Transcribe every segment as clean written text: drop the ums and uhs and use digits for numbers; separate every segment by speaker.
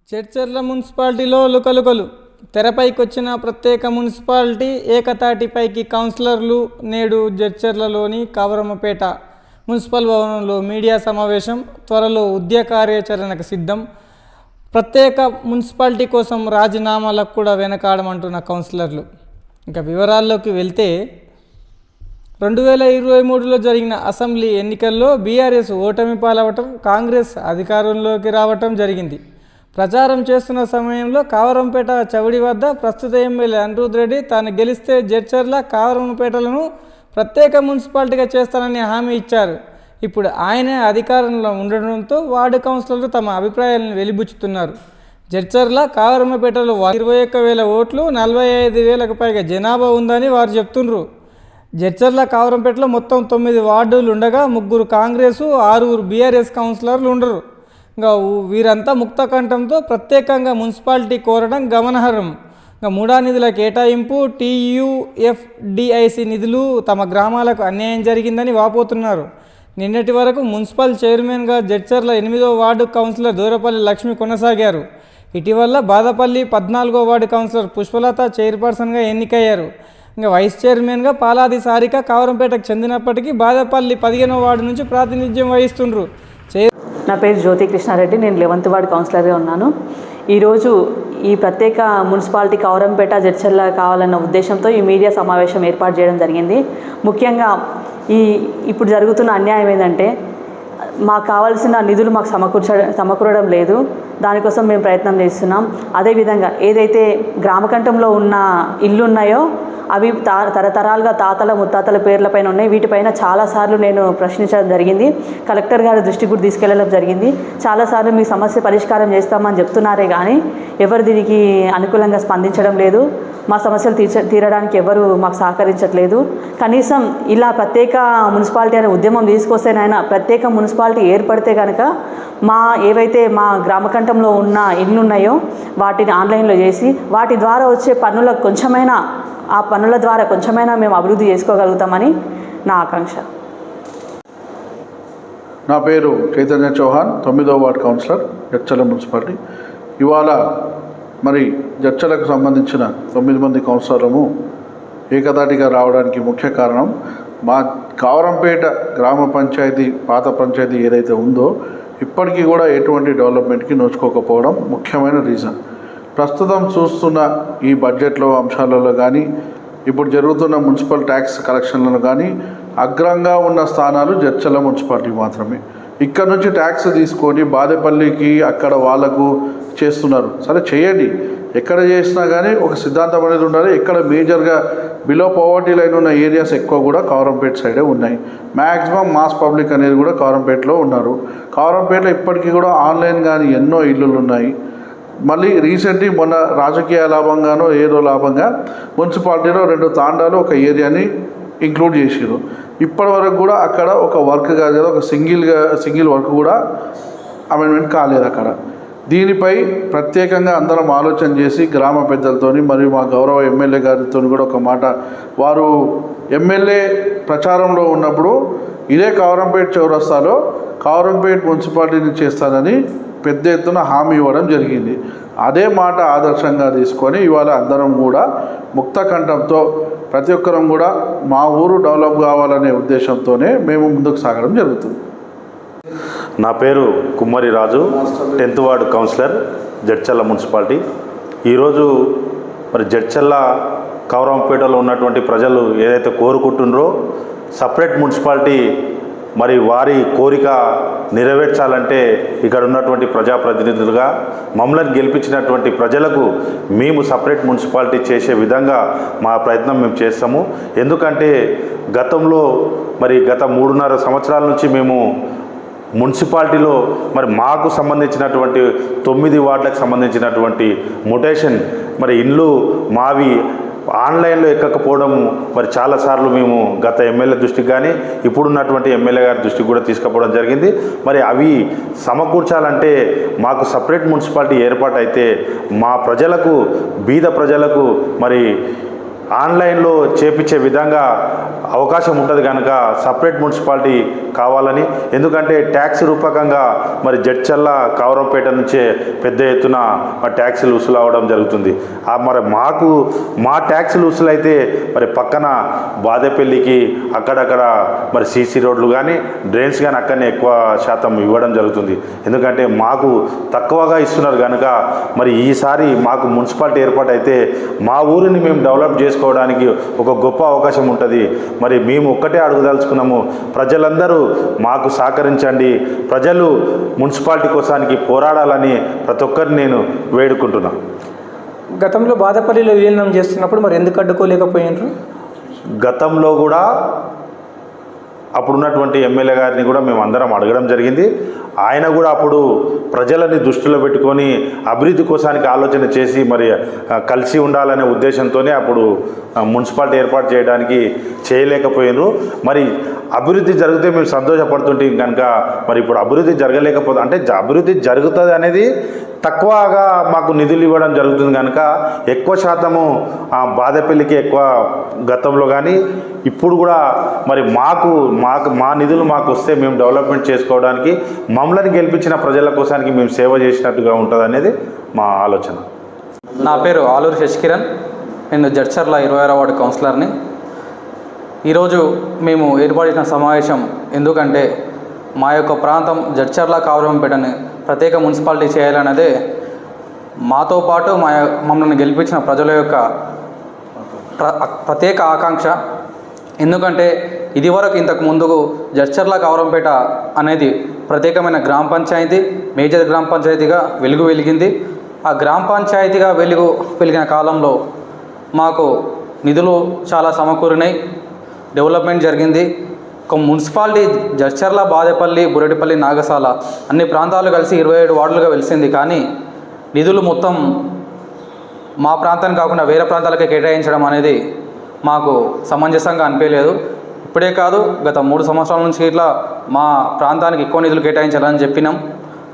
Speaker 1: చర్చర్ల మున్సిపాలిటీలో లుకలుకలు. తెరపైకొచ్చిన ప్రత్యేక మున్సిపాలిటీ ఏకతాటిపైకి. కౌన్సిలర్లు నేడు జడ్చర్లలోని కవరమ్మపేట మున్సిపల్ భవనంలో మీడియా సమావేశం. త్వరలో ఉద్య కార్యాచరణకు సిద్ధం. ప్రత్యేక మున్సిపాలిటీ కోసం రాజీనామాలకు కూడా వెనకాడమంటున్న కౌన్సిలర్లు. ఇంకా వివరాల్లోకి వెళ్తే 2023లో జరిగిన అసెంబ్లీ ఎన్నికల్లో బీఆర్ఎస్ ఓటమి పాలవటం, కాంగ్రెస్ అధికారంలోకి రావటం జరిగింది. ప్రచారం చేస్తున్న సమయంలో కావరంపేట చవిడి వద్ద ప్రస్తుత ఎమ్మెల్యే అనిరుద్ రెడ్డి తాను గెలిస్తే జడ్చర్ల, కావరంపేటలను ప్రత్యేక మున్సిపాలిటీగా చేస్తానని హామీ ఇచ్చారు. ఇప్పుడు ఆయనే అధికారంలో ఉండడంతో వార్డు కౌన్సిలర్లు తమ అభిప్రాయాలను వెలిబుచ్చుతున్నారు. జడ్చర్ల, కావరంపేటలో 21,000 ఓట్లు, 45,000కు పైగా జనాభా ఉందని వారు చెప్తున్నారు. జడ్చర్ల, కావరంపేటలో మొత్తం 9 వార్డులు ఉండగా 3 కాంగ్రెస్, 6 బీఆర్ఎస్ కౌన్సిలర్లు ఉండరు. ఇంకా వీరంతా ముక్త కంఠంతో ప్రత్యేకంగా మున్సిపాలిటీ కోరడం గమనార్హం. ఇంకా మూడా నిధుల కేటాయింపు, TUFDIC నిధులు తమ గ్రామాలకు అన్యాయం జరిగిందని వాపోతున్నారు. నిన్నటి వరకు మున్సిపల్ చైర్మన్గా జడ్చర్ల 8వ వార్డు కౌన్సిలర్ దూరపల్లి లక్ష్మి కొనసాగారు. ఇటీవల బాదపల్లి 14వ వార్డు కౌన్సిలర్ పుష్పలత చైర్పర్సన్గా ఎన్నికయ్యారు. ఇంకా వైస్ చైర్మన్గా పాలాది సారిక కావరంపేటకు చెందినప్పటికీ బాదపల్లి 15వ వార్డు నుంచి ప్రాతినిధ్యం వహిస్తుండ్రు.
Speaker 2: నా పేరు జ్యోతి కృష్ణారెడ్డి. నేను 11వ వార్డు కౌన్సిలర్గా ఉన్నాను. ఈరోజు ఈ ప్రత్యేక మున్సిపాలిటీ కావరంపేట, జడ్చర్ల కావాలన్న ఉద్దేశంతో ఈ మీడియా సమావేశం ఏర్పాటు చేయడం జరిగింది. ముఖ్యంగా ఇప్పుడు జరుగుతున్న అన్యాయం ఏంటంటే, మాకు కావాల్సిన నిధులు మాకు సమకూరడం లేదు. దానికోసం మేము ప్రయత్నం చేస్తున్నాం. అదేవిధంగా ఏదైతే గ్రామకంఠంలో ఉన్న ఇల్లు ఉన్నాయో అవి తరతరాలుగా తాతల ముత్తాతల పేర్లపైన ఉన్నాయి. వీటిపైన చాలాసార్లు నేను ప్రశ్నించడం జరిగింది. కలెక్టర్ గారి దృష్టికి కూడా తీసుకెళ్లడం జరిగింది. చాలాసార్లు మీ సమస్య పరిష్కారం చేస్తామని చెప్తున్నారే కానీ ఎవరు దీనికి అనుకూలంగా స్పందించడం లేదు. మా సమస్యలు తీరడానికి ఎవరు మాకు సహకరించట్లేదు. కనీసం ఇలా ప్రత్యేక మున్సిపాలిటీ అనే ఉద్యమం తీసుకొస్తేనైనా, ప్రత్యేక మున్సిపాలిటీ ఏర్పడితే కనుక ఏవైతే మా గ్రామకంఠంలో ఉన్న ఇళ్ళు ఉన్నాయో వాటిని ఆన్లైన్లో చేసి వాటి ద్వారా వచ్చే పన్నులకు కొంచెమైనా, ఆ పన్నుల ద్వారా కొంచెమైనా మేము అభివృద్ధి చేసుకోగలుగుతామని నా ఆకాంక్ష.
Speaker 3: నా పేరు చైతన్య చౌహాన్, 9వ వార్డు కౌన్సిలర్, జడ్చర్ల మున్సిపాలిటీ. ఇవాళ మరి జడ్చర్లకు సంబంధించిన 9 మంది కౌన్సిలర్లము ఏకదాటిగా రావడానికి ముఖ్య కారణం మా కావరంపేట గ్రామ పంచాయతీ, పాత పంచాయతీ ఏదైతే ఉందో ఇప్పటికీ కూడా ఎటువంటి డెవలప్మెంట్కి నోచుకోకపోవడం ముఖ్యమైన రీజన్. ప్రస్తుతం చూస్తున్న ఈ బడ్జెట్లో అంశాలలో కానీ, ఇప్పుడు జరుగుతున్న మున్సిపల్ ట్యాక్స్ కలెక్షన్లను కానీ అగ్రంగా ఉన్న స్థానాలు జడ్చర్ల మున్సిపాలిటీ మాత్రమే. ఇక్కడ నుంచి ట్యాక్స్ తీసుకొని బాదేపల్లికి అక్కడ వాళ్ళకు చేస్తున్నారు. సరే చేయండి, ఎక్కడ చేసినా కానీ ఒక సిద్ధాంతం అనేది ఉండాలి. ఎక్కడ మేజర్గా బిలో పవర్టీ లైన్ ఉన్న ఏరియాస్ ఎక్కువ కూడా కావరంపేట సైడే ఉన్నాయి. మ్యాక్సిమం మాస్ పబ్లిక్ అనేది కూడా కావరంపేటలో ఉన్నారు. కావరంపేటలో ఇప్పటికీ కూడా ఆన్లైన్ కానీ ఎన్నో ఇల్లులు ఉన్నాయి. మళ్ళీ రీసెంట్లీ మొన్న రాజకీయ లాభంగానో ఏదో లాభంగా మున్సిపాలిటీలో 2 తాండాలు ఒక ఏరియాని ఇంక్లూడ్ చేసారు. ఇప్పటి వరకు కూడా అక్కడ ఒక వర్క్ కాదు, ఒక సింగిల్ వర్క్ కూడా అమెండ్మెంట్ కాలేదు అక్కడ. దీనిపై ప్రత్యేకంగా అందరం ఆలోచన చేసి గ్రామ పెద్దలతోని మరియు మా గౌరవ ఎమ్మెల్యే గారితో కూడా ఒక మాట, వారు ఎమ్మెల్యే ప్రచారంలో ఉన్నప్పుడు ఇదే కావరంపేట చౌరస్తాలో కావరంపేట మున్సిపాలిటీని చేస్తానని పెద్ద ఎత్తున హామీ ఇవ్వడం జరిగింది. అదే మాట ఆదర్శంగా తీసుకొని ఇవాళ అందరం కూడా ముక్త కంఠంతో ప్రతి ఒక్కరం కూడా మా ఊరు డెవలప్ కావాలనే ఉద్దేశంతోనే మేము ముందుకు సాగడం జరుగుతుంది.
Speaker 4: నా పేరు Kummari Raju, 10th ward councillor, Jadcherla municipality. ఈరోజు మరి జడ్చర్ల కవరంపేటలో ఉన్నటువంటి ప్రజలు ఏదైతే కోరుకుంటున్నారో సపరేట్ మున్సిపాలిటీ, మరి వారి కోరిక నెరవేర్చాలంటే ఇక్కడ ఉన్నటువంటి ప్రజాప్రతినిధులుగా మమ్మల్ని గెలిపించినటువంటి ప్రజలకు మేము సపరేట్ మున్సిపాలిటీ చేసే విధంగా మా ప్రయత్నం మేము చేస్తాము. ఎందుకంటే గతంలో మరి గత 3.5 సంవత్సరాల నుంచి మేము మున్సిపాలిటీలో మరి మాకు సంబంధించినటువంటి 9 వార్డులకు సంబంధించినటువంటి మొటేషన్ మరి ఇండ్లు మావి ఆన్లైన్లో ఎక్కకపోవడం మరి చాలాసార్లు మేము గత ఎమ్మెల్యే దృష్టికి కానీ ఇప్పుడున్నటువంటి ఎమ్మెల్యే గారి దృష్టికి కూడా తీసుకుపోవడం జరిగింది. మరి అవి సమకూర్చాలంటే మాకు సపరేట్ మున్సిపాలిటీ ఏర్పాటు అయితే మా ప్రజలకు, బీద ప్రజలకు మరి ఆన్లైన్లో చేపించే విధంగా అవకాశం ఉంటుంది కనుక సపరేట్ మున్సిపాలిటీ కావాలని, ఎందుకంటే ట్యాక్స్ రూపకంగా మరి జడ్చర్ల కౌరంపేట నుంచే పెద్ద ఎత్తున ట్యాక్సులు వసూలు అవ్వడం జరుగుతుంది. మరి మా ట్యాక్సులు వసూలు అయితే మరి పక్కన బాదేపల్లికి అక్కడక్కడ మరి సీసీ రోడ్లు కానీ డ్రైన్స్ కానీ అక్కడనే ఎక్కువ శాతం ఇవ్వడం జరుగుతుంది. ఎందుకంటే మాకు తక్కువగా ఇస్తున్నారు కనుక మరి ఈసారి మాకు మున్సిపాలిటీ ఏర్పాటు అయితే మా ఊరిని మేము డెవలప్ చేసుకోవడానికి ఒక గొప్ప అవకాశం ఉంటుంది. మరి మేము ఒక్కటే అడుగుదలుచుకున్నాము, ప్రజలందరూ మాకు సహకరించండి, ప్రజలు మున్సిపాలిటీ కోసానికి పోరాడాలని ప్రతి ఒక్కరిని నేను వేడుకుంటున్నాను.
Speaker 1: గతంలో బాదపల్లిలో విలీనం చేస్తున్నప్పుడు మరి ఎందుకు అడ్డుకోలేకపోయినారు?
Speaker 4: గతంలో కూడా అప్పుడున్నటువంటి ఎమ్మెల్యే గారిని కూడా మేము అందరం అడగడం జరిగింది. ఆయన కూడా అప్పుడు ప్రజలని దృష్టిలో పెట్టుకొని అభివృద్ధి కోసానికి ఆలోచన చేసి మరి కలిసి ఉండాలనే ఉద్దేశంతోనే అప్పుడు మున్సిపాలిటీ ఏర్పాటు చేయడానికి చేయలేకపోయినారు. మరి అభివృద్ధి జరిగితే మేము సంతోషపడుతుంటే కనుక మరి ఇప్పుడు అభివృద్ధి జరగలేకపోతే, అంటే అభివృద్ధి జరుగుతుంది అనేది తక్కువగా మాకు నిధులు ఇవ్వడం జరుగుతుంది కనుక ఎక్కువ శాతము బాదేపల్లికి ఎక్కువ గతంలో కానీ ఇప్పుడు కూడా మరి మా నిధులు మాకు వస్తే మేము డెవలప్మెంట్ చేసుకోవడానికి, మమ్మల్ని గెలిపించిన ప్రజల కోసానికి మేము సేవ చేసినట్టుగా ఉంటుంది అనేది మా ఆలోచన.
Speaker 5: నా పేరు ఆలూరు శశికిరణ్, నేను జడ్చర్ల 26వ వార్డు కౌన్సిలర్ని. ఈరోజు మేము ఏర్పడిన సమావేశం ఎందుకంటే మా యొక్క ప్రాంతం జడ్చర్ల కౌరంపేటని ప్రత్యేక మున్సిపాలిటీ చేయాలన్నదే మాతో పాటు మమ్మల్ని గెలిపించిన ప్రజల యొక్క ప్రత్యేక ఆకాంక్ష. ఎందుకంటే ఇదివరకు ఇంతకు ముందుకు జడ్చర్ల కౌరంపేట అనేది ప్రత్యేకమైన గ్రామ పంచాయతీ, మేజర్ గ్రామ పంచాయతీగా వెలిగింది. ఆ గ్రామ పంచాయతీగా వెలిగిన కాలంలో మాకు నిధులు చాలా సమకూరినాయి, డెవలప్మెంట్ జరిగింది. ఒక మున్సిపాలిటీ జడ్చర్ల, బాదేపల్లి, బురెడిపల్లి, నాగసాల అన్ని ప్రాంతాలు కలిసి 27 వార్డులుగా వెలిసింది. కానీ నిధులు మొత్తం మా ప్రాంతానికి కాకుండా వేరే ప్రాంతాలకే కేటాయించడం అనేది మాకు సమంజసంగా అనిపించలేదు. ఇప్పుడే కాదు, గత 3 సంవత్సరాల నుంచి ఇట్లా మా ప్రాంతానికి ఎక్కువ నిధులు కేటాయించాలని చెప్పినాం,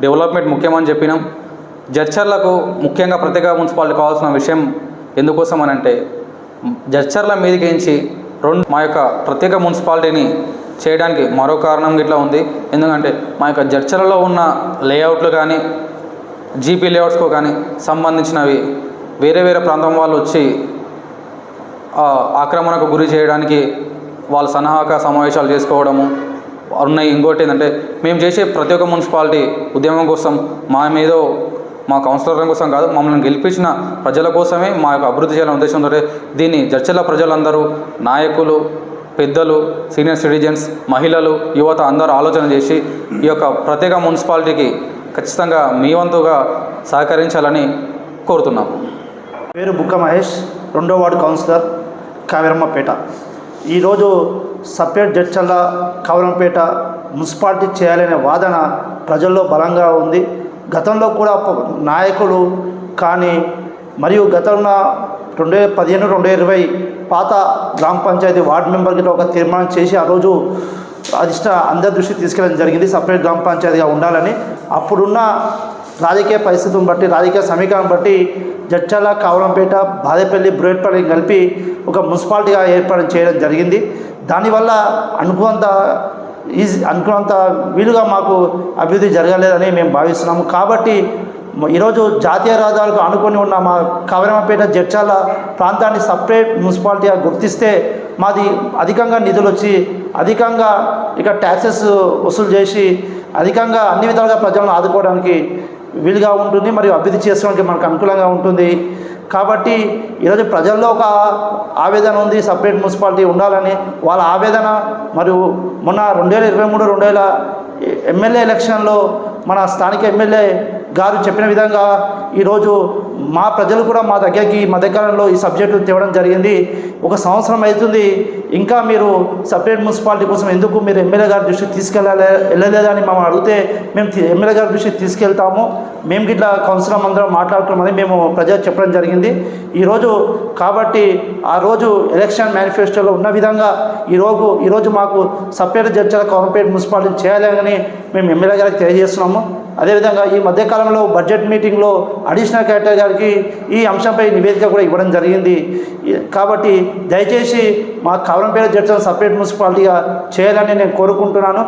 Speaker 5: డెవలప్మెంట్ ముఖ్యమని చెప్పినాం. జడ్చర్లకు ముఖ్యంగా ప్రత్యేక మున్సిపాలిటీ కావాల్సిన విషయం ఎందుకోసం అని అంటే, జడ్చర్ల మీదకించి మా యొక్క ప్రత్యేక మున్సిపాలిటీని చేయడానికి మరో కారణం ఇట్లా ఉంది. ఎందుకంటే మా యొక్క జడ్చర్లలో ఉన్న లేఅవుట్లు కానీ జీపీ లేఅవుట్స్కు కానీ సంబంధించినవి వేరే ప్రాంతం వాళ్ళు వచ్చి ఆక్రమణకు గురి చేయడానికి వాళ్ళ సన్నాహక సమావేశాలు చేసుకోవడము ఉన్నాయి. ఇంకోటి ఏంటంటే, మేము చేసే ప్రతి ఒక్క మున్సిపాలిటీ ఉద్యమం కోసం మా కౌన్సిలర్ల కోసం కాదు, మమ్మల్ని గెలిపించిన ప్రజల కోసమే మా యొక్క అభివృద్ధి చేయాలనే ఉద్దేశంతో దీన్ని జడ్చర్ల ప్రజలందరూ, నాయకులు, పెద్దలు, సీనియర్ సిటిజన్స్, మహిళలు, యువత అందరూ ఆలోచన చేసి ఈ యొక్క ప్రత్యేక మున్సిపాలిటీకి ఖచ్చితంగా మీ వంతుగా సహకరించాలని కోరుతున్నాం.
Speaker 6: పేరు బుక్క మహేష్, 2వ వార్డు కౌన్సిలర్, కావేరమ్మపేట. ఈరోజు సపరేట్ జడ్చర్ల కౌరంపేట మున్సిపాలిటీ చేయాలనే వాదన ప్రజల్లో బలంగా ఉంది. గతంలో కూడా నాయకులు కానీ మరియు గతంలో 2015, 2020 పాత గ్రామ పంచాయతీ వార్డు మెంబర్ గిట్ట ఒక తీర్మానం చేసి ఆ రోజు అందరి దృష్టికి తీసుకెళ్ళడం జరిగింది, సపరేట్ గ్రామ పంచాయతీగా ఉండాలని. అప్పుడున్న రాజకీయ పరిస్థితులను బట్టి, రాజకీయ సమీకరణం బట్టి జడ్చర్ల, కౌరంపేట, బాదేపల్లి, బురెడిపల్లి కలిపి ఒక మున్సిపాలిటీగా ఏర్పాటు చేయడం జరిగింది. దానివల్ల అనుకున్నంత వీలుగా మాకు అభివృద్ధి జరగలేదని మేము భావిస్తున్నాము. కాబట్టి ఈరోజు జాతీయ రహదారులకు ఆనుకొని ఉన్న మా కౌరంపేట, జడ్చర్ల ప్రాంతాన్ని సపరేట్ మున్సిపాలిటీగా గుర్తిస్తే మాది అధికంగా నిధులు వచ్చి అధికంగా ఇక ట్యాక్సెస్ వసూలు చేసి అధికంగా అన్ని విధాలుగా ప్రజలను ఆదుకోవడానికి వీలుగా ఉంటుంది, మరియు అభివృద్ధి చేసుకోవడానికి మనకు అనుకూలంగా ఉంటుంది. కాబట్టి ఈరోజు ప్రజల్లో ఒక ఆవేదన ఉంది, సపరేట్ మున్సిపాలిటీ ఉండాలని వాళ్ళ ఆవేదన. మరియు మొన్న 2023 ఎమ్మెల్యే ఎలక్షన్లో మన స్థానిక ఎమ్మెల్యే గారు చెప్పిన విధంగా ఈరోజు మా ప్రజలు కూడా మా దగ్గరికి ఈ మధ్యకాలంలో ఈ సబ్జెక్టు తేవడం జరిగింది. 1 సంవత్సరం అవుతుంది, ఇంకా మీరు సపరేట్ మున్సిపాలిటీ కోసం ఎందుకు మీరు ఎమ్మెల్యే గారి దృష్టికి వెళ్ళలేదని మమ్మల్ని అడిగితే మేము ఎమ్మెల్యే గారి దృష్టికి తీసుకెళ్తాము, మేము ఇట్లా కౌన్సిలర్ అందరం మాట్లాడుకోమని మేము ప్రజలకు చెప్పడం జరిగింది ఈరోజు. కాబట్టి ఆ రోజు ఎలక్షన్ మేనిఫెస్టోలో ఉన్న విధంగా ఈరోజు మాకు సపరేట్ జడ్చర్ల కౌరంపేట మున్సిపాలిటీ చేయాలని మేము ఎమ్మెల్యే గారికి తెలియజేస్తున్నాము. అదేవిధంగా ఈ మధ్యకాలంలో బడ్జెట్ మీటింగ్లో అడిషనల్ కలెక్టర్ గారికి ఈ అంశంపై నివేదిక కూడా ఇవ్వడం జరిగింది. కాబట్టి దయచేసి మా కవరంపేట జడ్చర్ల సపరేట్ మున్సిపాలిటీగా చేయాలని నేను కోరుకుంటున్నాను.